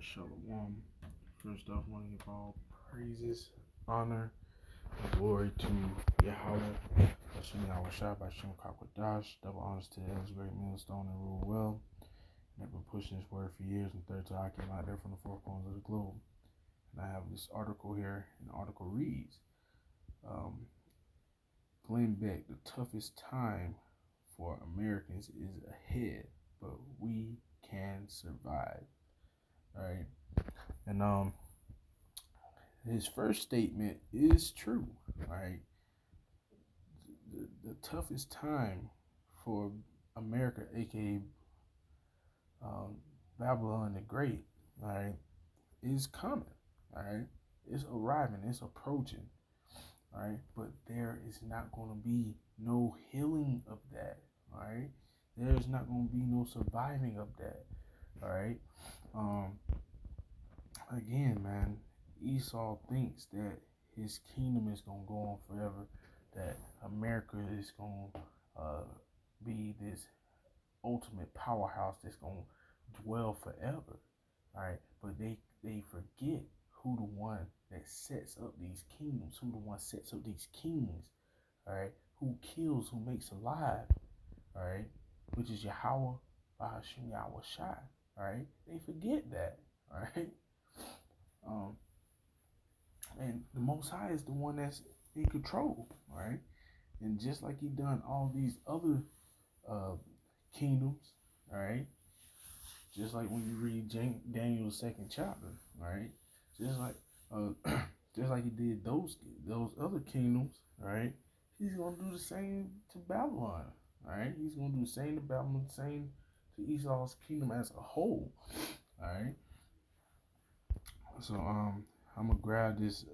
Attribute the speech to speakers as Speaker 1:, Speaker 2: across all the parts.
Speaker 1: Shalom. First off, I want to give all praises, honor, and glory to Yahweh, Hashem Yahweh Shai, Hashem Kakwadash. Double honors to the elders, great millstone, and rule well. And they've been pushing this word for years, and third time I came out there from the four corners of the globe. And I have this article here, and the article reads um, Glenn Beck, the toughest time for Americans is ahead, but we can survive. All right. And his first statement is true, right? The toughest time for America, aka um, Babylon the Great, all right, is coming, all right. It's arriving, it's approaching, all right. But there is not going to be no healing of that, all right. There's not going to be no surviving of that, all right. Um, Again, man, Esau thinks that his kingdom is gonna go on forever, that America is gonna be this ultimate powerhouse that's gonna dwell forever. All right, but they forget who the one that sets up these kingdoms, who the one sets up these kings. All right, who kills, who makes alive. All right, which is Yahweh, Bahashim Yahweh Shai. All right, they forget that. All right. Um, and the Most High is the one that's in control, right? And just like he done all these other uh, kingdoms, all right? Just like when you read Daniel's second chapter, right? Just like just like he did those other kingdoms, right? He's gonna do the same to Babylon, all right? He's gonna do the same to Babylon, same to Esau's kingdom as a whole, all right? So I'm gonna grab this.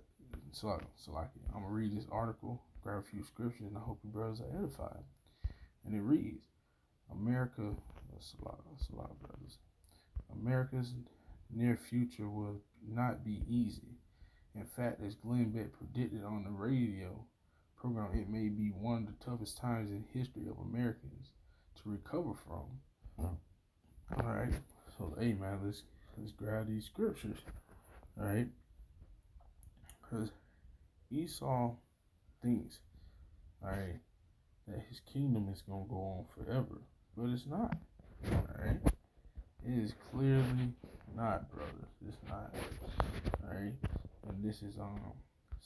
Speaker 1: Like I'm gonna read this article, grab a few scriptures, and I hope you brothers are edified. And it reads, America. That's a lot of brothers. America's near future will not be easy. In fact, as Glenn Beck predicted on the radio program, it may be one of the toughest times in history of Americans to recover from. All right. So, hey man, let's grab these scriptures. All right. Because Esau thinks, all right, that his kingdom is gonna go on forever, but it's not. All right, it is clearly not, brothers. It's not. All right, and this is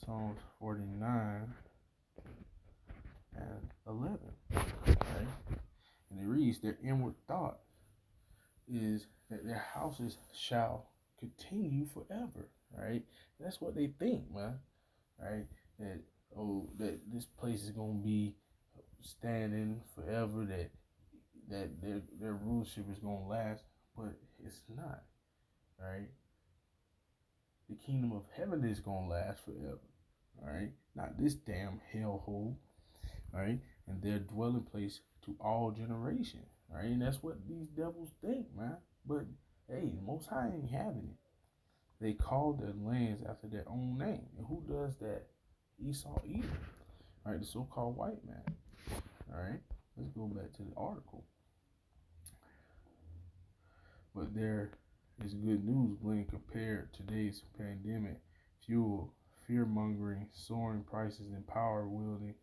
Speaker 1: Psalms 49 and 11. Right, and it reads, their inward thought is that their houses shall continue forever. Right, that's what they think, man. Right, that that this place is gonna be standing forever, that their rulership is gonna last, but it's not, right? The kingdom of heaven is gonna last forever, all right? Not this damn hellhole, all right? And their dwelling place to all generations, right? And that's what these devils think, man. But hey, the Most High ain't having it. They call their lands after their own name, and who does that? Esau Edom, right? The so-called white man, all right? Let's go back to the article. But there is good news when compared today's pandemic fuel, fear mongering, soaring prices, and power wielding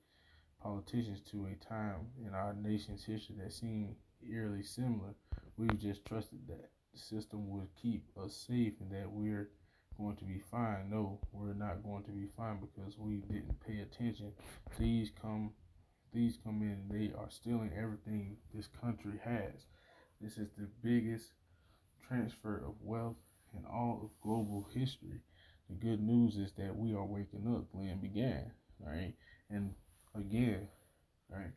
Speaker 1: politicians to a time in our nation's history that seemed eerily similar. We've just trusted that the system would keep us safe and that we're going to be fine. No, we're not going to be fine because we didn't pay attention. These come in and they are stealing everything this country has. This is the biggest transfer of wealth in all of global history. The good news is that we are waking up. Glenn began, right? And again, right,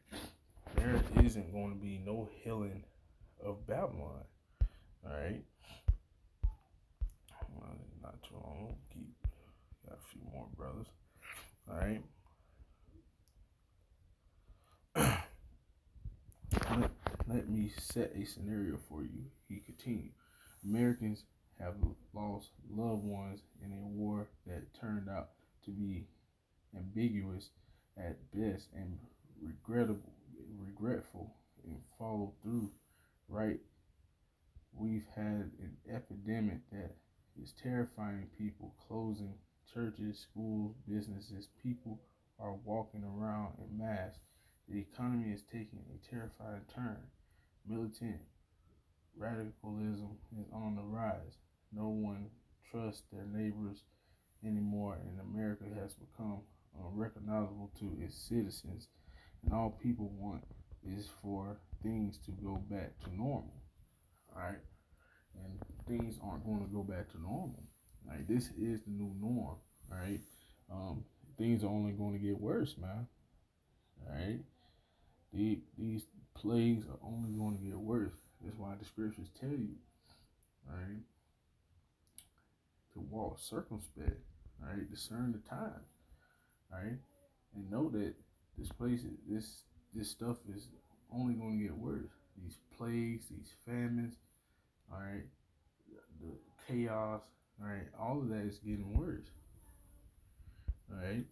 Speaker 1: there isn't going to be no healing of Babylon, all right? Not too long. Got a few more brothers, all right? Let me set a scenario for you. He continued. Americans have lost loved ones in a war that turned out to be ambiguous at best and regretful and followed through. Right, we've had an epidemic that is terrifying people, closing churches, schools, businesses. People are walking around in mass. The economy is taking a terrifying turn. Militant radicalism is on the rise. No one trusts their neighbors anymore, and America has become unrecognizable to its citizens. And all people want is for things to go back to normal. All right, and things aren't going to go back to normal. All right, this is the new norm. All right, um, things are only going to get worse, man. All right, these plagues are only going to get worse. That's why the scriptures tell you, all right, to walk circumspect. All right, discern the time. All right, and know that this stuff is only going to get worse. These plagues, these famines, all right, the chaos, all right, all of that is getting worse. All right,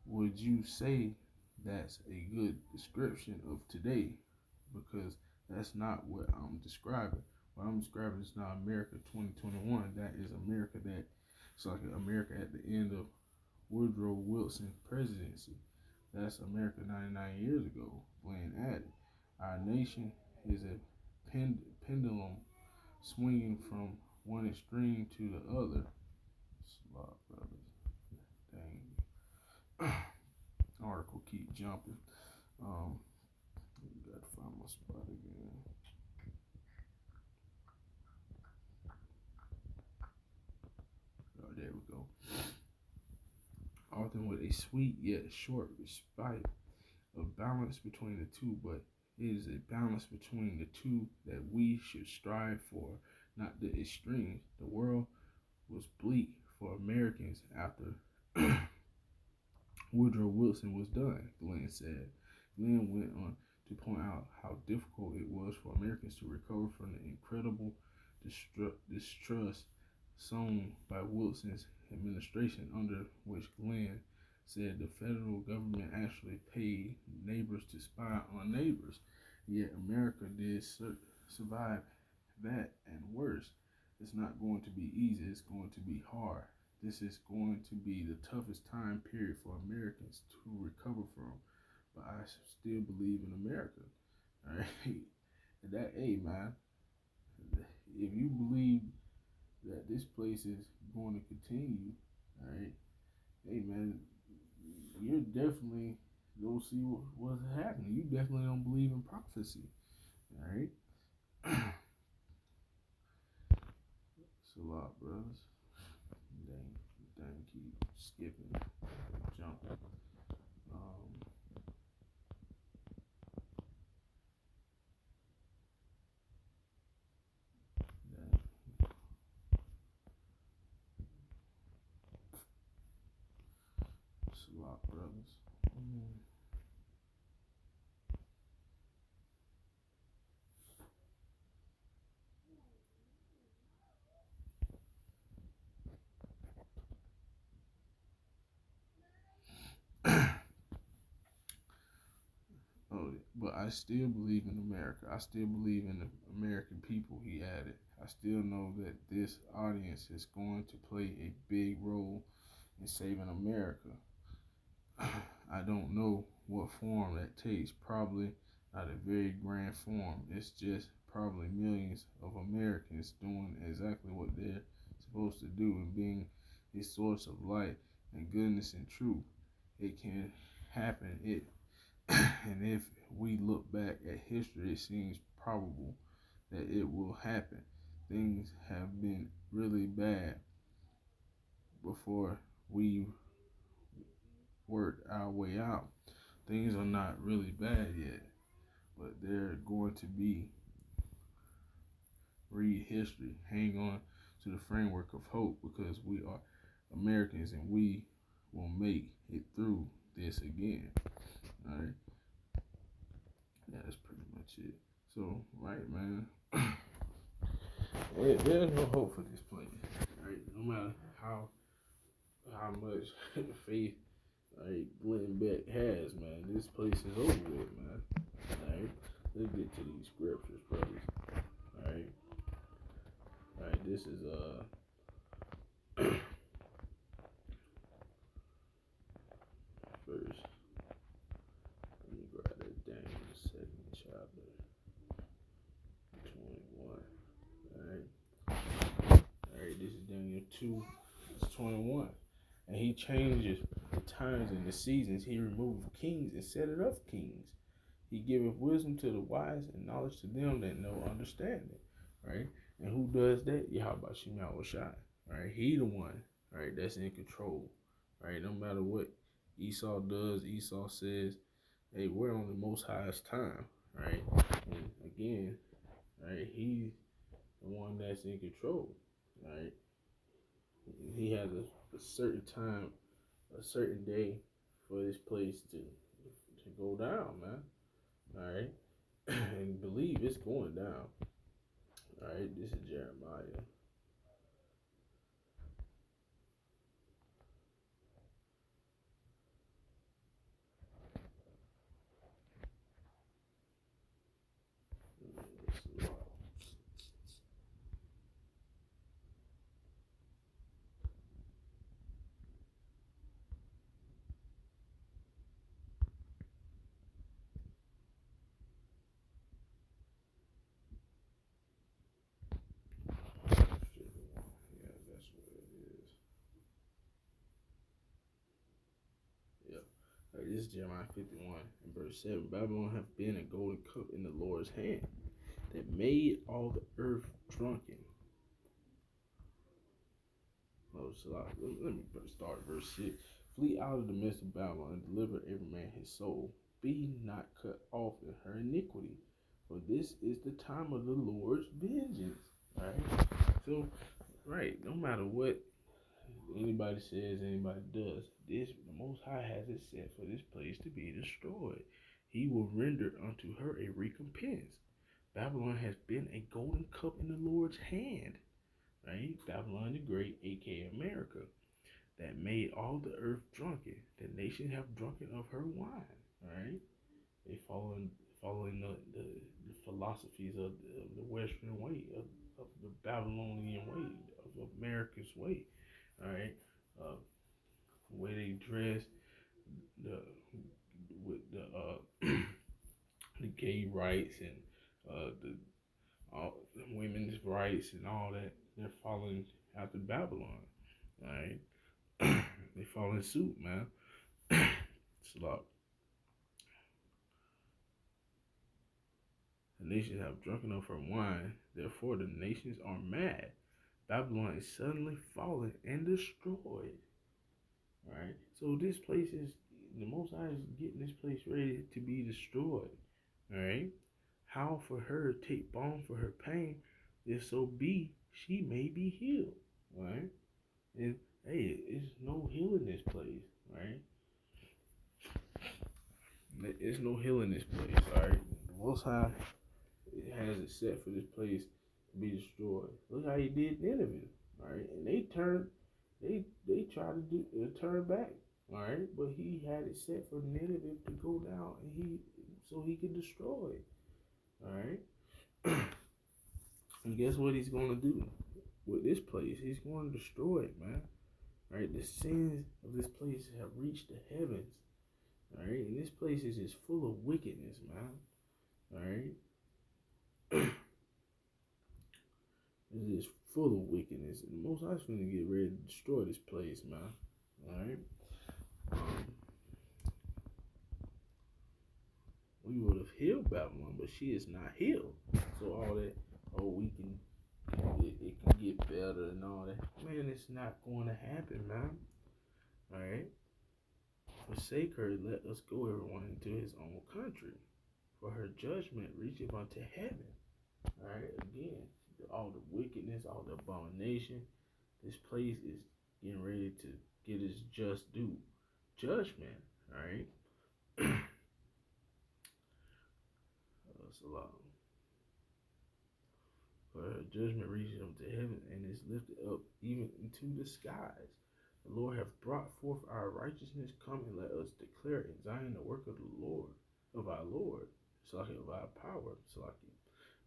Speaker 1: would you say that's a good description of today? Because that's not what I'm describing. What I'm describing is not America 2021. That is America that it's like America at the end of Woodrow Wilson's presidency. That's America 99 years ago, playing at it. Our nation is a pendulum swinging from one extreme to the other. Slop, brothers. Dang. Article keep jumping. Um, gotta find my spot again. Oh, there we go. Often with a sweet yet short respite, a balance between the two, but it is a balance between the two that we should strive for, not the extremes. The world was bleak for Americans after Woodrow Wilson was done, Glenn said. Glenn went on to point out how difficult it was for Americans to recover from the incredible distrust sown by Wilson's administration, under which Glenn said the federal government actually paid neighbors to spy on neighbors. Yet America did survive that and worse. It's not going to be easy, it's going to be hard. This is going to be the toughest time period for Americans to recover from. But I still believe in America. All right. And that, hey, man, if you believe that this place is going to continue, all right, hey, man, you're definitely go see what's happening. You definitely don't believe in prophecy, all right? It's a lot, brothers. Dang, keep skipping, jumping. Dang, it's a lot, brothers. Oh, but I still believe in America. I still believe in the American people, he added. I still know that this audience is going to play a big role in saving America. I don't know what form that takes. Probably not a very grand form. It's just probably millions of Americans doing exactly what they're supposed to do and being a source of light and goodness and truth. It can happen. And if we look back at history, it seems probable that it will happen. Things have been really bad before we worked our way out. Things are not really bad yet, but they're going to be. Read history. Hang on to the framework of hope, because we are Americans and we will make it through this again. All right. Yeah, that's pretty much it. So, right, man. There's no hope for this place. Right? No matter how much faith, right, Glenn Beck has, man, this place is over with, man. All right. Let's get to these scriptures, brothers. Right. Right. This is first. Let me grab that Daniel second chapter 21. Alright, this is Daniel 2, it's 21. And he changes the times and the seasons. He removed kings and set it up kings. He giveth wisdom to the wise and knowledge to them that know understanding. Right? And who does that? Yahweh Shemel Shai. Right? He the one, right, that's in control. Right? No matter what Esau does, Esau says, hey, we're on the most highest time. Right? And again, right, he's the one that's in control. Right? He has a certain time, a certain day for this place to go down, man. All right, and believe it's going down. All right, this is Jeremiah. Yeah, that's what it is. Yeah. All right, this is Jeremiah 51 and verse 7. Babylon hath been a golden cup in the Lord's hand that made all the earth drunken. Oh, so let me start verse 6. Flee out of the midst of Babylon and deliver every man his soul. Be not cut off in her iniquity, for this is the time of the Lord's vengeance. Right? So, right, no matter what anybody says, anybody does, this the Most High has it set for this place to be destroyed. He will render unto her a recompense. Babylon has been a golden cup in the Lord's hand. Right? Babylon the Great, aka America, that made all the earth drunken. The nations have drunken of her wine. Right? They following the philosophies of the Western way, of the Babylonian way, of America's way. All right, the way they dress, the with the gay rights and the all the women's rights and all that. They're following after Babylon. All right, they following suit, man. It's a lot. The nations have drunken of her wine, therefore the nations are mad. Babylon is suddenly fallen and destroyed. Right? So this place is the Most High is getting this place ready to be destroyed. Alright? How for her take balm for her pain, if so be she may be healed. Right? And hey, it's no healing this place, right? There's no healing this place, alright? The Most High has it set for this place to be destroyed. Look how he did Nineveh, right? And they tried to turn back, all right. But he had it set for Nineveh to go down, and so he could destroy it, all right. And guess what he's gonna do with this place? He's going to destroy it, man. All right, the sins of this place have reached the heavens, all right, and this place is just full of wickedness, man. All right. It is full of wickedness. And the Most High's finna get ready to destroy this place, man. Alright? Um, we would have healed Babylon, but she is not healed. So all that, we can, it can get better and all that. Man, it's not going to happen, man. Alright? Forsake her, let us go everyone into his own country. For her judgment reacheth unto heaven. Alright? Again, all the wickedness, all the abomination. This place is getting ready to get its just due. Judgment, alright? That's a lot. For her judgment reaches up to heaven and is lifted up even into the skies. The Lord hath brought forth our righteousness. Come and let us declare in Zion the work of the Lord, of our Lord, Salaki, of our power, Salaki.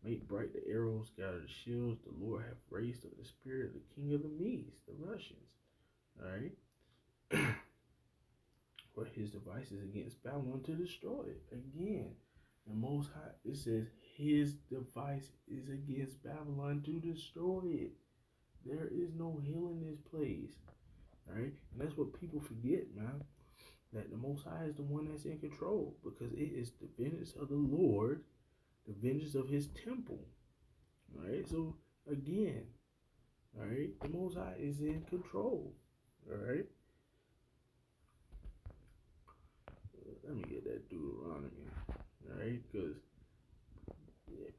Speaker 1: Make bright the arrows, scatter the shields. The Lord hath raised up the spirit of the king of the Medes, the Russians. All right. For his devices against Babylon to destroy it. Again, the Most High, it says his device is against Babylon to destroy it. There is no healing this place. All right. And that's what people forget, man. That the Most High is the one that's in control, because it is the vengeance of the Lord, the vengeance of his temple. All right. So again, all right, the Most High is in control. All right. Let me get that Deuteronomy. All right, because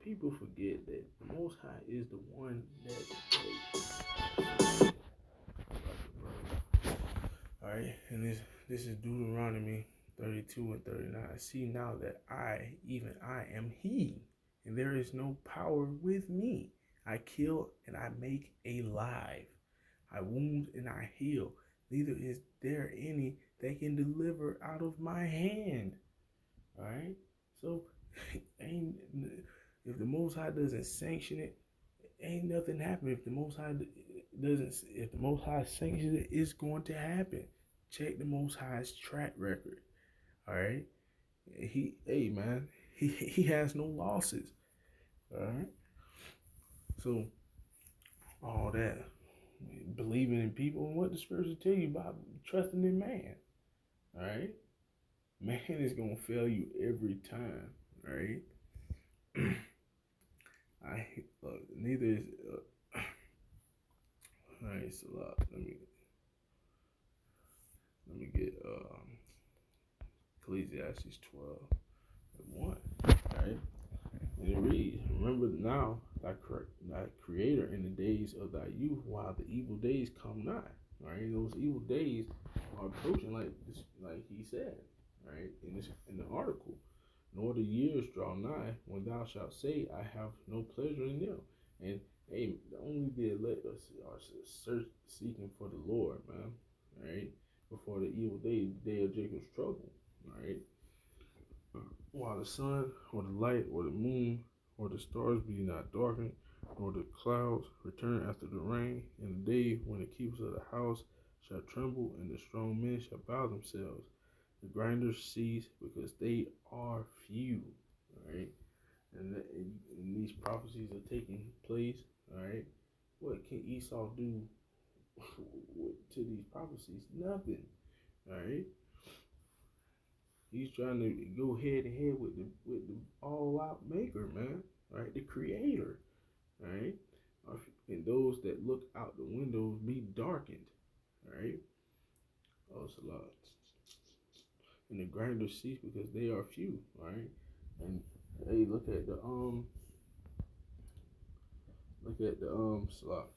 Speaker 1: people forget that the Most High is the one that. All right, and this is Deuteronomy 32 and 39. See now that I, even I, am He, and there is no power with me. I kill and I make alive. I wound and I heal. Neither is there any that can deliver out of my hand. All right, so ain't if the Most High doesn't sanction it, ain't nothing happen. If the Most High doesn't, if the Most High sanctions it, it's going to happen. Check the Most High's track record. All right, hey man, he has no losses. All right, so all that believing in people and what the scriptures tell you about trusting in man. All right, man is gonna fail you every time. All right. I neither is. All right, so let me get Ecclesiastes 12:1. Right, and it reads, "Remember now thy Creator in the days of thy youth, while the evil days come nigh." Right, those evil days are approaching, like this, like he said. Right, in the article. Nor the years draw nigh when thou shalt say, I have no pleasure in them. And hey, only the elect are seeking for the Lord, man. All right, before the evil day, the day of Jacob's trouble. All right, while the sun or the light or the moon or the stars be not darkened, nor the clouds return after the rain, in the day when the keepers of the house shall tremble, and the strong men shall bow themselves. The grinders cease because they are few. All right, and these prophecies are taking place. All right, what can Esau do to these prophecies? Nothing. All right, he's trying to go head to head with the all out maker, man. All right, the creator. All right, and those that look out the windows be darkened. All right, oh, it's a lot. And the grinders cease because they are few. All right, and hey, look at the slot.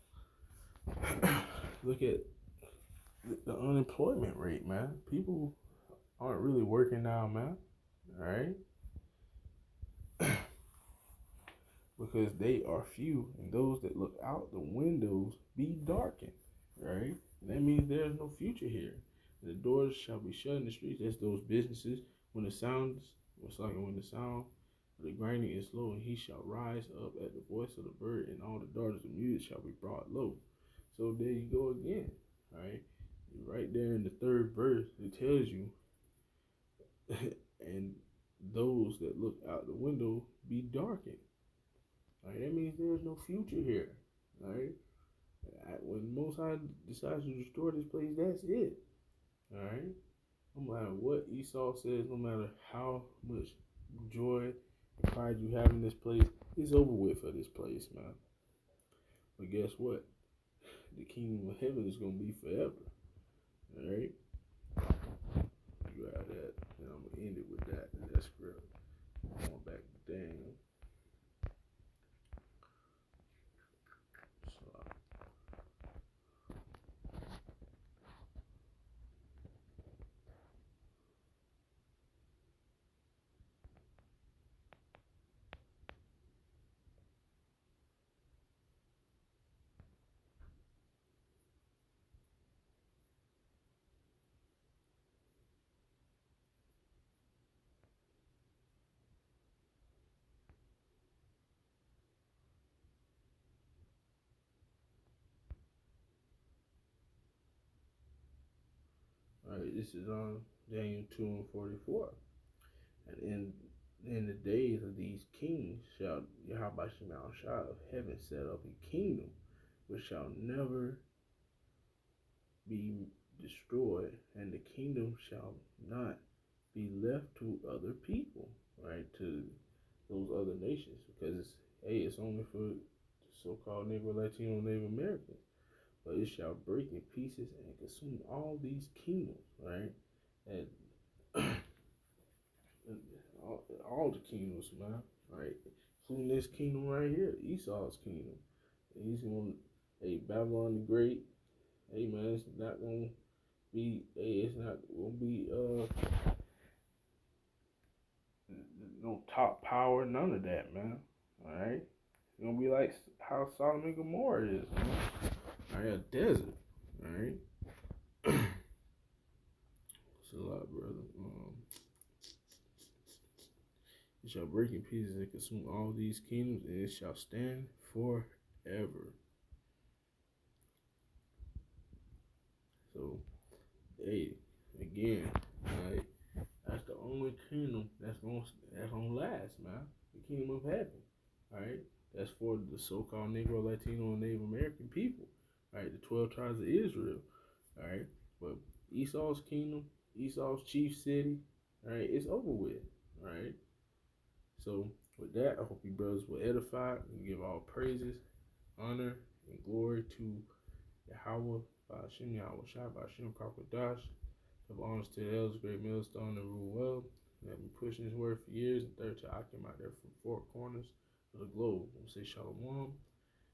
Speaker 1: Look at the unemployment rate, man. People aren't really working now, man. All right, because they are few, and those that look out the windows be darkened. Right, and that means there's no future here. The doors shall be shut in the streets. That's those businesses. When the sounds, it's like when the sound of the grinding is low, and he shall rise up at the voice of the bird, and all the daughters of music shall be brought low. So there you go again. Right, right there in the third verse, it tells you, and those that look out the window be darkened. All right, that means there's no future here. All right, when Most High decides to destroy this place, that's it. All right, no matter what Esau says, no matter how much joy and pride you have in this place, it's over with for this place, man. But guess what? The kingdom of heaven is gonna be forever. All right, you got that, and I'm gonna end it with that. That script. Going back to Daniel. So This is on Daniel 2:44. And in the days of these kings shall Yahweh Shah of heaven set up a kingdom which shall never be destroyed, and the kingdom shall not be left to other people, right? To those other nations, because it's only for the so-called Negro, Latino, Native Americans. But it shall break in pieces and consume all these kingdoms, right? And all the kingdoms, man, right? Including this kingdom right here, Esau's kingdom. And he's going, hey, Babylon the Great. Hey, man, it's not gonna be. Hey, it's not gonna be no top power, none of that, man. All right, it's gonna be like how Sodom and Gomorrah is, man. All right, a desert. All right, it's a lot, brother. It shall break in pieces and consume all these kingdoms, and it shall stand forever. So, hey, again, like that's the only kingdom that's gonna last, man. The kingdom of heaven, all right. That's for the so-called Negro, Latino, and Native American people, all right. The 12 tribes of Israel, all right. But Esau's kingdom, Esau's chief city, all right, it's over with, all right. So with that, I hope you brothers will edify and give all praises, honor, and glory to Yahweh, Ba'ashem, Yahweh Shai, Ba'ashem, Kakwadash. Give honors to the elders, great millstone, and rule well. They have been pushing this word for years, and third to Akim out there from four corners of the globe. I'm going to say shalom,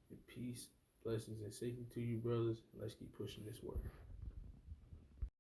Speaker 1: and peace, blessings, and safety to you, brothers. Let's keep pushing this word.